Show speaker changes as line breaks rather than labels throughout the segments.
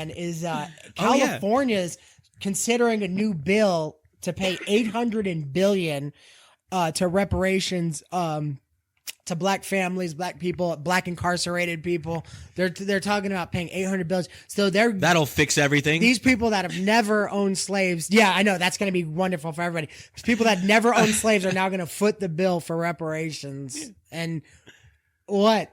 and is California's considering a new bill to pay $800 billion to reparations to black families, black people, black incarcerated people. They're talking about paying $800 billion. So
that'll fix everything.
These people that have never owned slaves, yeah, I know that's going to be wonderful for everybody. People that never owned slaves are now going to foot the bill for reparations. And what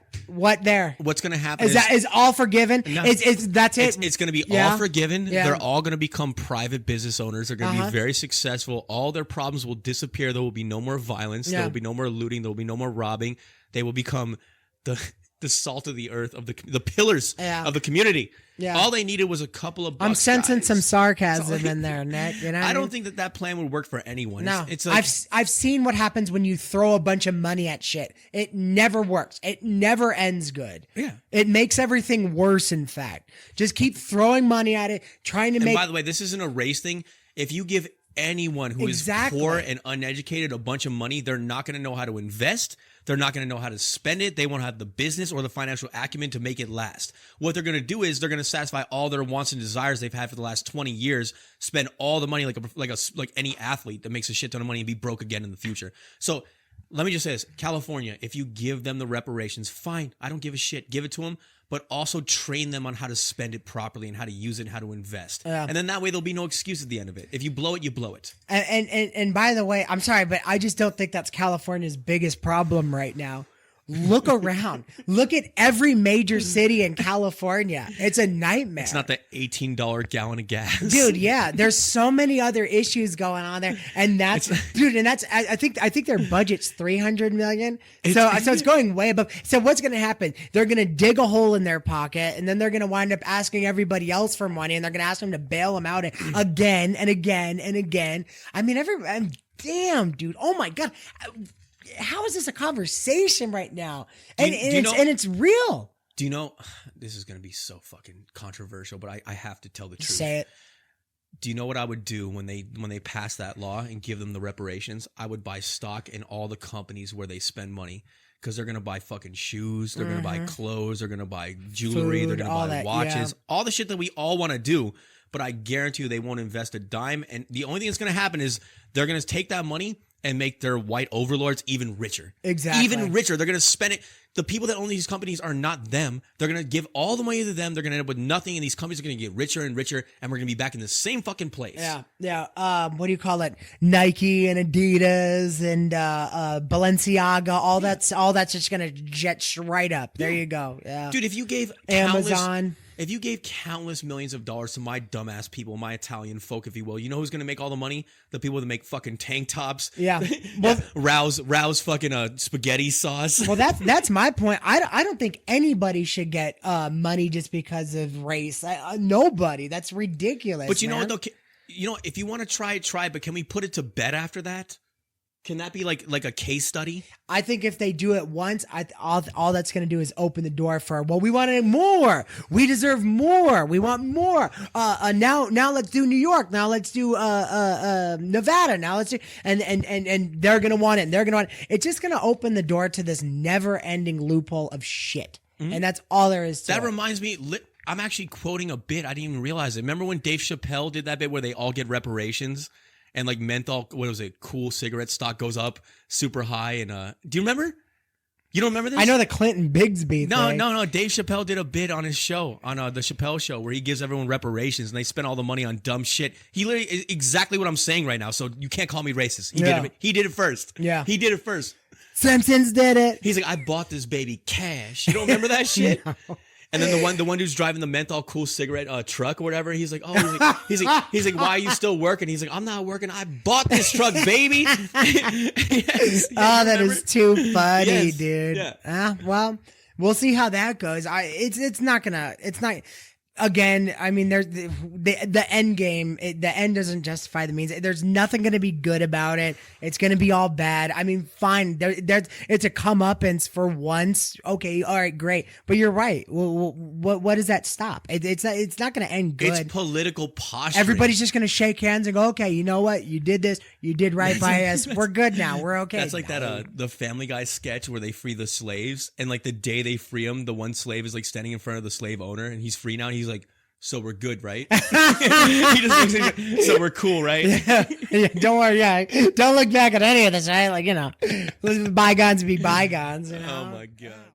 there?
What's going to happen
is all forgiven? No, that's it.
It's going to be all forgiven. Yeah. They're all going to become private business owners. They're going to be very successful. All their problems will disappear. There will be no more violence. There will be no more looting. There will be no more robbing. They will become the salt of the earth, of the pillars of the community. Yeah. All they needed was a couple of bucks.
I'm sensing some sarcasm in there, Nick. You know
I don't think that plan would work for anyone.
No.
It's like,
I've seen what happens when you throw a bunch of money at shit. It never works. It never ends good.
Yeah.
It makes everything worse, in fact. Just keep throwing money at it, trying to make...
by the way, this isn't a race thing. If you give anyone who is poor and uneducated a bunch of money, they're not going to know how to invest. They're not going to know how to spend it. They won't have the business or the financial acumen to make it last. What they're going to do is they're going to satisfy all their wants and desires they've had for the last 20 years, spend all the money like any athlete that makes a shit ton of money and be broke again in the future. So let me just say this. California, if you give them the reparations, fine. I don't give a shit. Give it to them. But also train them on how to spend it properly and how to use it and how to invest. Yeah. And then that way there'll be no excuse at the end of it. If you blow it, you blow it.
And by the way, I'm sorry, but I just don't think that's California's biggest problem right now. Look around. Look at every major city in California. It's a nightmare.
It's not the $18 gallon of gas.
Dude, yeah. There's so many other issues going on there. And I think their budget's $300 million. So it's going way above. So what's going to happen? They're going to dig a hole in their pocket, and then they're going to wind up asking everybody else for money, and they're going to ask them to bail them out again and again and again. I mean, damn, dude. Oh my God. How is this a conversation right now? And it's real.
Do you know, this is going to be so fucking controversial, but I have to tell the truth.
Say it.
Do you know what I would do when they pass that law and give them the reparations? I would buy stock in all the companies where they spend money, because they're going to buy fucking shoes. They're going to buy clothes. They're going to buy jewelry. They're going to buy watches. Yeah. All the shit that we all want to do. But I guarantee you they won't invest a dime. And the only thing that's going to happen is they're going to take that money and make their white overlords even richer.
Exactly.
Even richer. They're going to spend it. The people that own these companies are not them. They're going to give all the money to them. They're going to end up with nothing, and these companies are going to get richer and richer, and we're going to be back in the same fucking place.
Yeah, yeah. What do you call it? Nike and Adidas and Balenciaga. All that's just going to jet right up. There you go. Yeah,
dude. If you gave
Amazon.
If you gave countless millions of dollars to my dumbass people, my Italian folk, if you will, you know who's going to make all the money? The people that make fucking tank tops.
Yeah.
Well, Rouse fucking spaghetti sauce.
Well, that's my point. I don't think anybody should get money just because of race. Nobody. That's ridiculous.
But you know what, though? You know, if you want to try it, try it. But can we put it to bed after that? Can that be like a case study?
I think if they do it once, all that's going to do is open the door for, well, we wanted more. We deserve more. We want more. Now let's do New York. Now let's do Nevada. Now let's do and they're going to want it. And they're going to want it. It's just going to open the door to this never-ending loophole of shit. Mm-hmm. And that's all there is to it.
That reminds me, I'm actually quoting a bit. I didn't even realize it. Remember when Dave Chappelle did that bit where they all get reparations? And like menthol, what was it? Cool cigarette stock goes up super high. And do you remember? You don't remember this?
I know the Clinton Bigsby thing.
No. Dave Chappelle did a bit on his show, on the Chappelle Show, where he gives everyone reparations, and they spend all the money on dumb shit. He literally exactly what I'm saying right now. So you can't call me racist. He did it first.
Yeah,
he did it first.
Simpsons did it.
He's like, I bought this baby cash. You don't remember that shit? No. And then the one who's driving the menthol cool cigarette truck or whatever, he's like, he's like, why are you still working? He's like, I'm not working. I bought this truck, baby. Yes,
that is too funny, dude.
Yeah.
Well, we'll see how that goes. It's not. Again, I mean, there's the end game. The end doesn't justify the means. There's nothing going to be good about it. It's going to be all bad. I mean, fine. It's a comeuppance for once. Okay, all right, great. But you're right. Well, what does that stop? It's not going to end good.
It's political posturing.
Everybody's just going to shake hands and go, okay, you know what? You did this. You did right by us. We're good now. We're okay.
That's like that the Family Guy sketch where they free the slaves, and like the day they free them, the one slave is like standing in front of the slave owner, and he's free now. And he's like, so we're good, right? He just looks at me, so we're cool, right?
Yeah, don't worry. Yeah, don't look back at any of this, right? Like, bygones be bygones.
Oh my God.